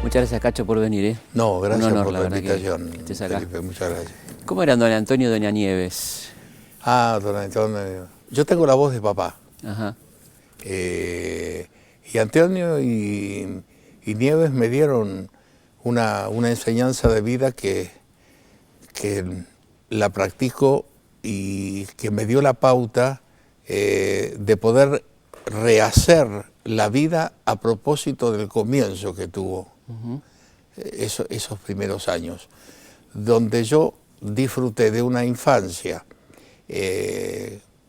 Muchas gracias, Cacho, por venir, ¿eh? No, gracias honor, por la verdad, invitación, que estés acá. Felipe, muchas gracias. ¿Cómo eran don Antonio y doña Nieves? Ah, don Antonio, yo tengo la voz de papá. Ajá. Y Antonio y Nieves me dieron una enseñanza de vida que la practico y que me dio la pauta de poder rehacer la vida a propósito del comienzo que tuvo esos primeros años, donde yo disfruté de una infancia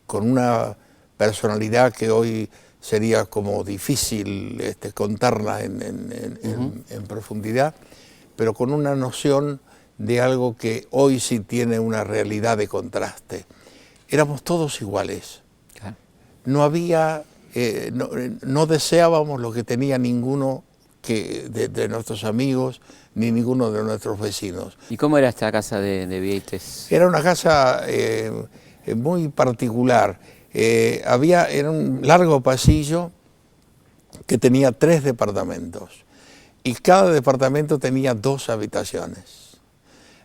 con una personalidad que hoy sería como difícil contarla en profundidad, pero con una noción de algo que hoy sí tiene una realidad de contraste. Éramos todos iguales. Claro. No había, no deseábamos lo que tenía ninguno de nuestros amigos, ni ninguno de nuestros vecinos. ¿Y cómo era esta casa de Vieites? Era una casa muy particular. Era un largo pasillo que tenía 3 departamentos y cada departamento tenía 2 habitaciones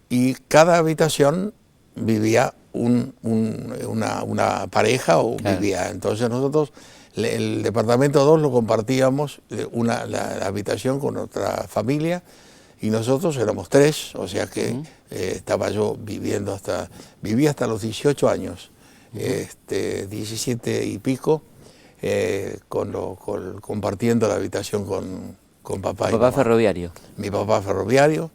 y cada habitación vivía una pareja o claro. vivía. Entonces nosotros el departamento 2 lo compartíamos, la habitación con otra familia, y nosotros éramos 3, o sea que estaba yo viví hasta los 18 años. 17 y pico, compartiendo la habitación con papá y mamá. ¿Papá ferroviario? Mi papá ferroviario,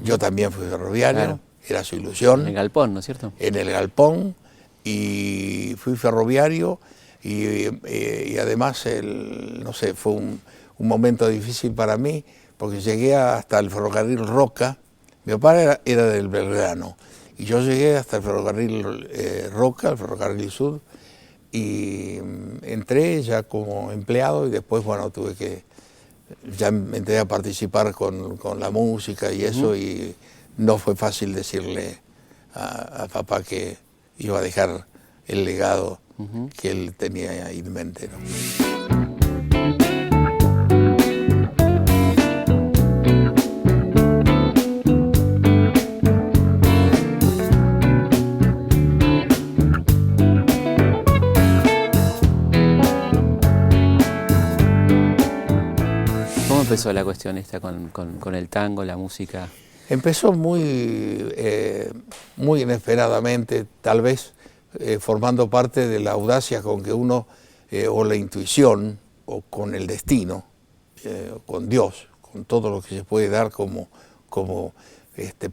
yo también fui ferroviario, claro. Era su ilusión. En el galpón, ¿no es cierto? En el galpón, y fui ferroviario, y además, no sé, fue un momento difícil para mí, porque llegué hasta el ferrocarril Roca. Mi papá era del Belgrano, y yo llegué hasta el ferrocarril Roca, el ferrocarril Sur, y entré ya como empleado y después, bueno, ya me entré a participar con la música y eso, y no fue fácil decirle a papá que iba a dejar el legado que él tenía en mente, ¿no? ¿Cómo empezó la cuestión esta con el tango, la música? Empezó muy inesperadamente, tal vez formando parte de la audacia con que uno, o la intuición, o con el destino, con Dios, con todo lo que se puede dar como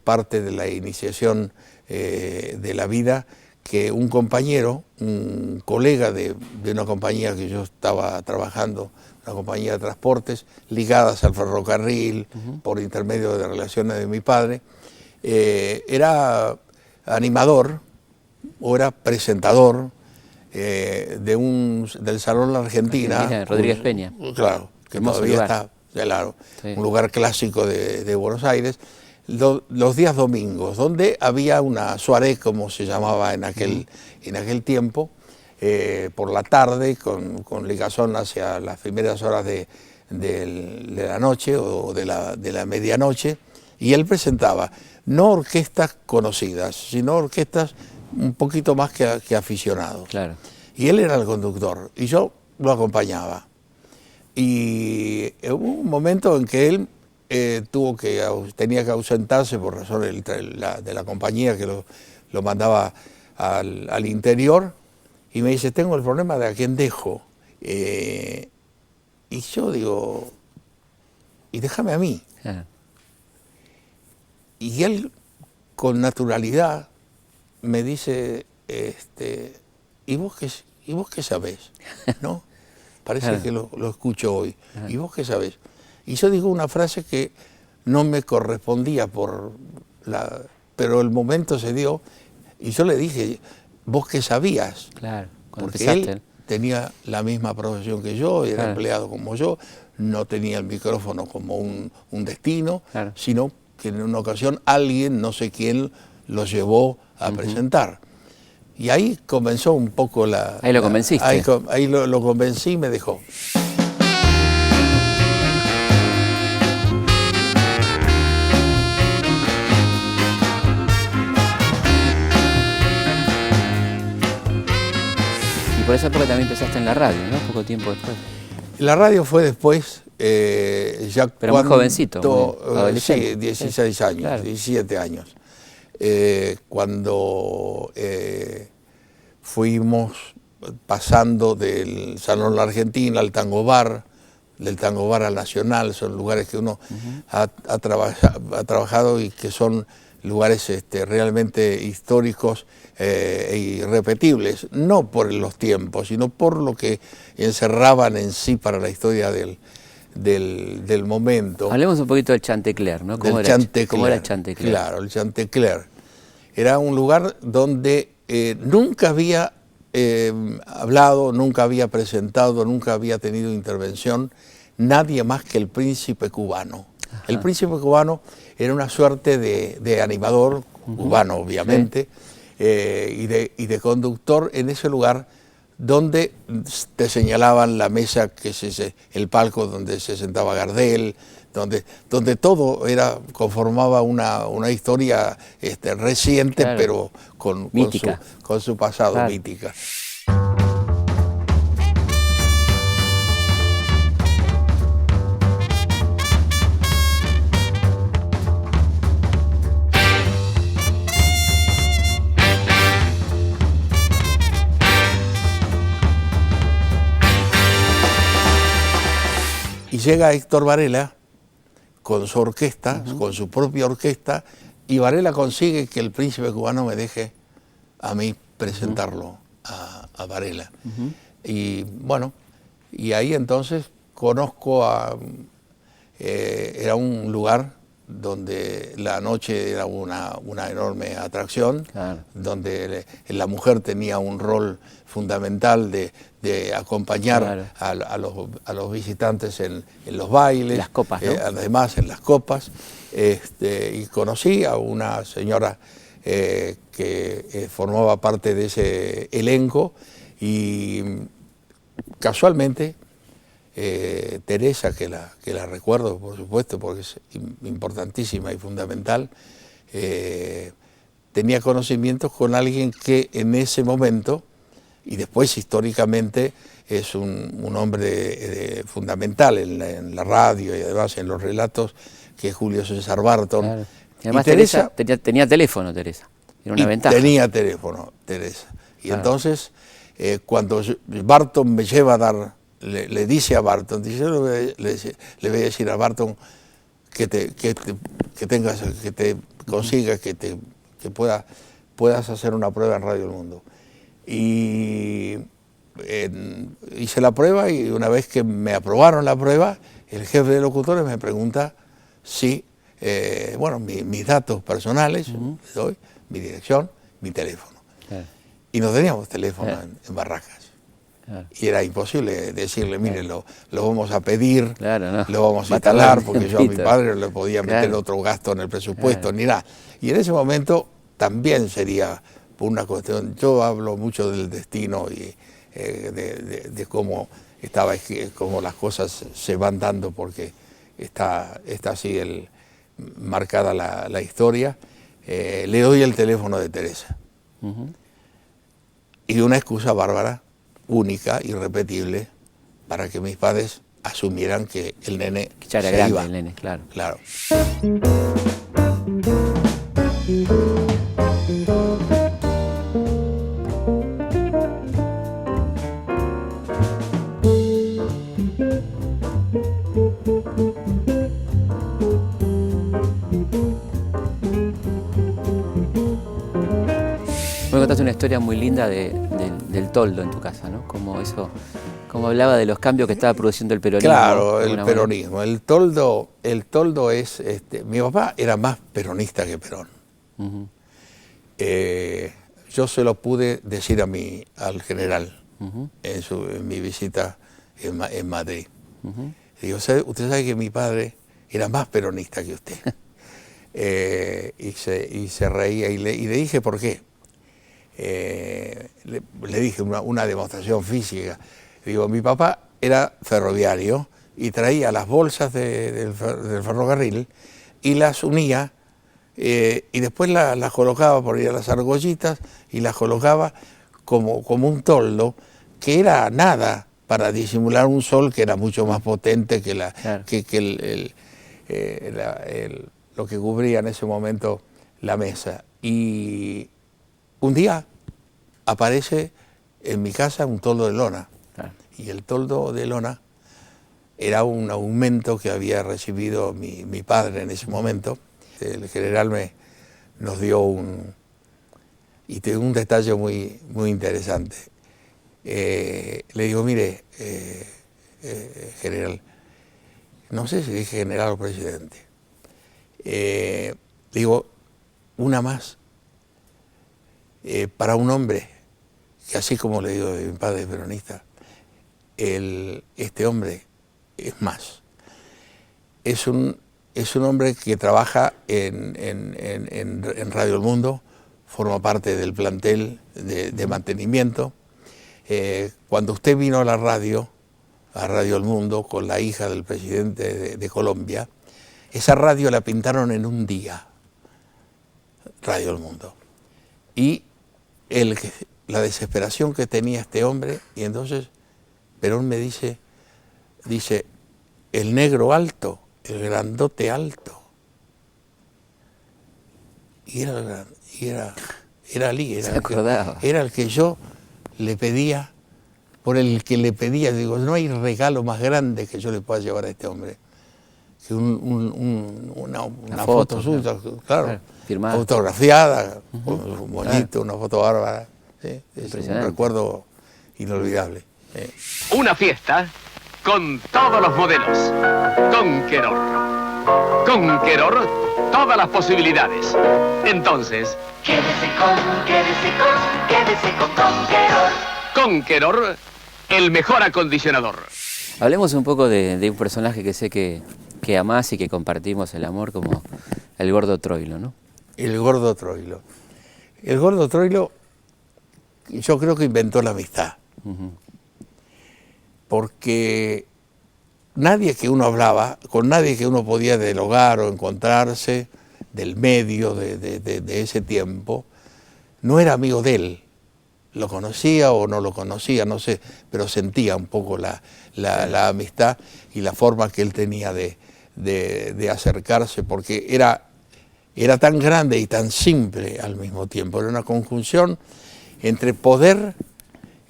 parte de la iniciación de la vida, que un compañero, un colega de una compañía que yo estaba trabajando, una compañía de transportes ligadas al ferrocarril, por intermedio de relaciones de mi padre, era animador o era presentador del Salón La Argentina. Rodríguez Peña. Claro, que todavía está, claro, sí. Un lugar clásico de Buenos Aires. Los días domingos, donde había una soirée, como se llamaba en aquel tiempo, por la tarde, con ligazón hacia las primeras horas de la noche o de la medianoche, y él presentaba no orquestas conocidas, sino orquestas un poquito más que aficionados. Claro. Y él era el conductor, y yo lo acompañaba. Y hubo un momento en que él tenía que ausentarse por razones de la compañía que lo mandaba al interior, y me dice: tengo el problema de a quién dejo. Y yo digo: y déjame a mí. Y él, con naturalidad, me dice: ¿y vos qué sabés? ¿No? Parece que lo escucho hoy. ¿Y vos qué sabés? Y yo digo una frase que no me correspondía, pero el momento se dio, y yo le dije: ¿vos qué sabías? Claro, porque él tenía la misma profesión que yo, era empleado como yo, no tenía el micrófono como un destino, sino que en una ocasión alguien, no sé quién, lo llevó a presentar. Y ahí comenzó un poco Ahí lo convenciste. Ahí lo convencí y me dejó. por esa época también empezaste en la radio, ¿no? Poco tiempo después. La radio fue después, ya pero muy jovencito, muy adolescente. Sí, 16 años, claro. 17 años. Cuando fuimos pasando del Salón La Argentina al Tango Bar, del Tango Bar al Nacional, son lugares que uno ha trabajado y que son lugares realmente históricos e irrepetibles, no por los tiempos, sino por lo que encerraban en sí para la historia del momento. Hablemos un poquito del Chantecler, ¿no? ¿Cómo era el Chantecler? Claro, el Chantecler. Era un lugar donde nunca había hablado, nunca había presentado, nunca había tenido intervención nadie más que el príncipe cubano. Ajá. El príncipe cubano era una suerte de animador, cubano obviamente, sí. y de conductor en ese lugar donde te señalaban la mesa, el palco donde se sentaba Gardel, donde todo conformaba una historia reciente, claro. Pero con su pasado, claro. Mítica. Y llega Héctor Varela con su orquesta, con su propia orquesta, y Varela consigue que el príncipe cubano me deje a mí presentarlo a Varela. Y bueno, y ahí entonces conozco era un lugar donde la noche era una enorme atracción, claro. Donde la mujer tenía un rol fundamental de acompañar, claro. a los visitantes en los bailes, las copas, ¿no? Además en las copas, y conocí a una señora que formaba parte de ese elenco, y casualmente Teresa, que la recuerdo por supuesto porque es importantísima y fundamental, tenía conocimientos con alguien que en ese momento y después históricamente es un hombre fundamental en la radio y además en los relatos, que es Julio César Barton. Claro. Y además Teresa tenía teléfono, Teresa, era una ventaja. Tenía teléfono, Teresa. Y claro. Entonces, cuando Barton me lleva a dar, le dice a Barton, le voy a decir a Barton que te consiga, que puedas hacer una prueba en Radio El Mundo. Y hice la prueba, y una vez que me aprobaron la prueba, el jefe de locutores me pregunta si, bueno, mis datos personales, les doy, mi dirección, mi teléfono. Claro. Y no teníamos teléfono en Barracas. Claro. Y era imposible decirle, mire, lo vamos a pedir, claro, no. Lo vamos a instalar, porque yo a mi padre no le podía meter otro gasto en el presupuesto, ni nada. Y en ese momento también sería por una cuestión, yo hablo mucho del destino y de cómo cómo las cosas se van dando, porque está así marcada la historia. Le doy el teléfono de Teresa. Y una excusa bárbara, única, irrepetible, para que mis padres asumieran que el nene ya era grande, el nene, claro. Claro. Me contaste una historia muy linda del toldo en tu casa, ¿no? Como hablaba de los cambios que estaba produciendo el peronismo. Claro, el peronismo. El toldo es... mi papá era más peronista que Perón. Yo se lo pude decir al general en mi visita en Madrid. Digo, usted sabe que mi padre era más peronista que usted. Y se reía y le dije por qué. Le dije una demostración física. Digo, mi papá era ferroviario y traía las bolsas del ferrocarril y las unía, y después las colocaba, ponía las argollitas y las colocaba como un toldo que era nada para disimular un sol que era mucho más potente que, Claro. lo que cubría en ese momento la mesa. Y un día aparece en mi casa un toldo de lona. Claro. Y el toldo de lona era un aumento que había recibido mi padre en ese momento. El general nos dio y tengo un detalle muy, muy interesante. Le digo, mire, general, no sé si dije general o presidente, digo, una más, para un hombre, que así como le digo de mi padre peronista, este hombre es más. Es un hombre que trabaja en Radio El Mundo, forma parte del plantel de mantenimiento. Cuando usted vino a la Radio El Mundo, con la hija del presidente de Colombia, esa radio la pintaron en un día, Radio El Mundo. Y la desesperación que tenía este hombre, y entonces Perón me dice, el negro alto, el grandote alto. Y era Ali, era el que yo le pedía, por el que le pedía, digo, no hay regalo más grande que yo le pueda llevar a este hombre que una foto suya, claro, firmada, autografiada, un bonito, una foto bárbara. ¿Sí? Es un recuerdo inolvidable. Una fiesta con todos los modelos. Con Queror. Con Queror, todas las posibilidades. Entonces, quédese con Queror. Con Queror, el mejor acondicionador. Hablemos un poco de un personaje que sé que amás y que compartimos el amor, como el Gordo Troilo, ¿no? El Gordo Troilo. El Gordo Troilo, yo creo que inventó la amistad. Porque nadie que uno hablaba, con nadie que uno podía dialogar o encontrarse del medio de ese tiempo, no era amigo de él. Lo conocía o no lo conocía, no sé, pero sentía un poco la amistad y la forma que él tenía de acercarse, porque era tan grande y tan simple al mismo tiempo. Era una conjunción entre poder,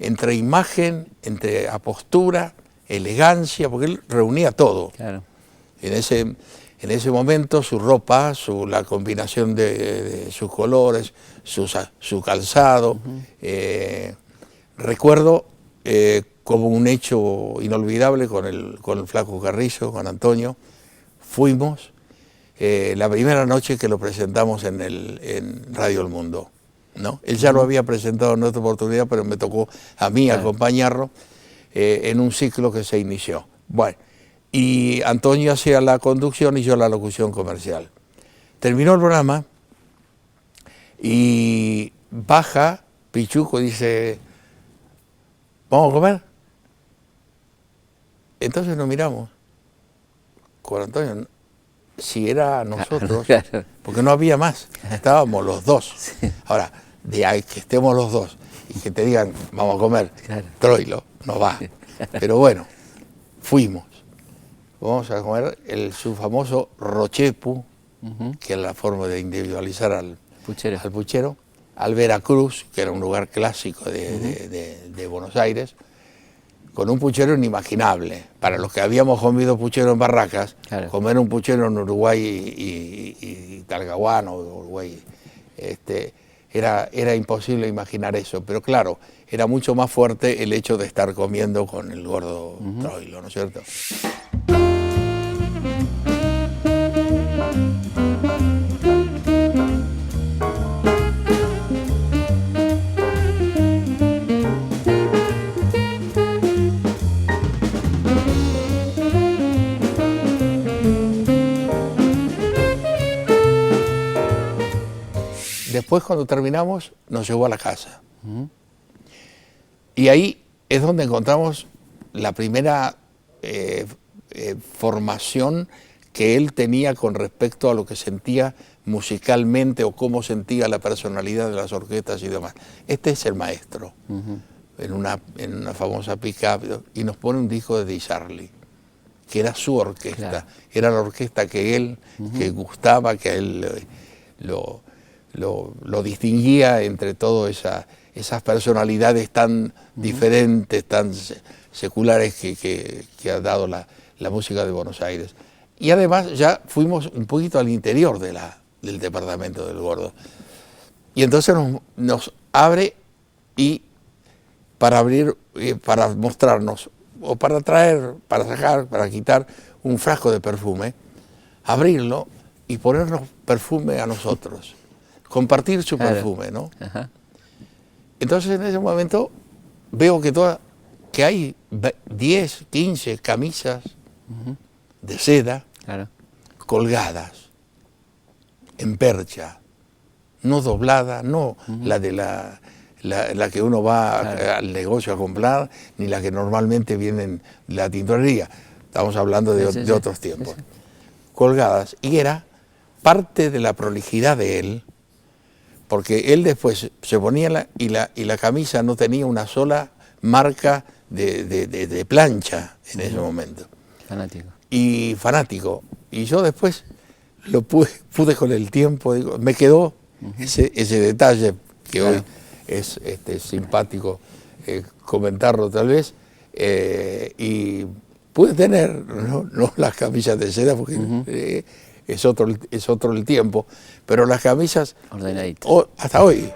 entre imagen, entre apostura, elegancia, porque él reunía todo. Claro. En ese momento su ropa, la combinación de sus colores, su calzado. Recuerdo como un hecho inolvidable con el Flaco Carrizo, con Antonio. Fuimos la primera noche que lo presentamos en Radio El Mundo, ¿no? Él ya lo había presentado en otra oportunidad, pero me tocó a mí acompañarlo en un ciclo que se inició. Bueno, y Antonio hacía la conducción y yo la locución comercial. Terminó el programa y baja Pichuco y dice, ¿vamos a comer? Entonces nos miramos con Antonio, si era nosotros, claro, porque no había más, estábamos los dos. Sí. Ahora, de ahí que estemos los dos y que te digan, vamos a comer, claro, Troilo, no va. Pero bueno, fuimos. Vamos a comer su famoso rochepu, que es la forma de individualizar al puchero, al Veracruz, que era un lugar clásico de Buenos Aires, con un puchero inimaginable. Para los que habíamos comido puchero en Barracas, claro, comer un puchero en Uruguay y Talcahuano, Uruguay, era imposible imaginar eso. Pero claro, era mucho más fuerte el hecho de estar comiendo con el Gordo Troilo, ¿no es cierto? Después, cuando terminamos, nos llevó a la casa. Y ahí es donde encontramos la primera formación que él tenía con respecto a lo que sentía musicalmente o cómo sentía la personalidad de las orquestas y demás. Este es el maestro. en una famosa pick-up, y nos pone un disco de Di Sarli, que era su orquesta, Claro. era la orquesta que él, que gustaba, que a él lo distinguía entre todas esas personalidades tan diferentes, tan seculares que ha dado la música de Buenos Aires. Y además ya fuimos un poquito al interior del departamento del Gordo. Y entonces nos abre, y para abrir, para mostrarnos, o para traer, para sacar, para quitar un frasco de perfume, abrirlo y ponernos perfume a nosotros, compartir su Claro. perfume, ¿no? Ajá. Entonces en ese momento veo que hay 10, 15 camisas de seda Claro. colgadas en percha, no doblada, no la de la que uno va Claro. al negocio a comprar, ni la que normalmente viene en la tintorería. Estamos hablando de, Sí, sí, de sí. otros tiempos. Colgadas. Y era parte de la prolijidad de él, porque él después se ponía y la camisa no tenía una sola marca de plancha en ese momento. Fanático. Y fanático. Y yo después lo pude con el tiempo, digo, me quedó ese detalle que Claro. hoy es simpático comentarlo tal vez, y pude tener, no las camisas de seda, porque es otro el tiempo, pero las camisas Ordenadito. hasta hoy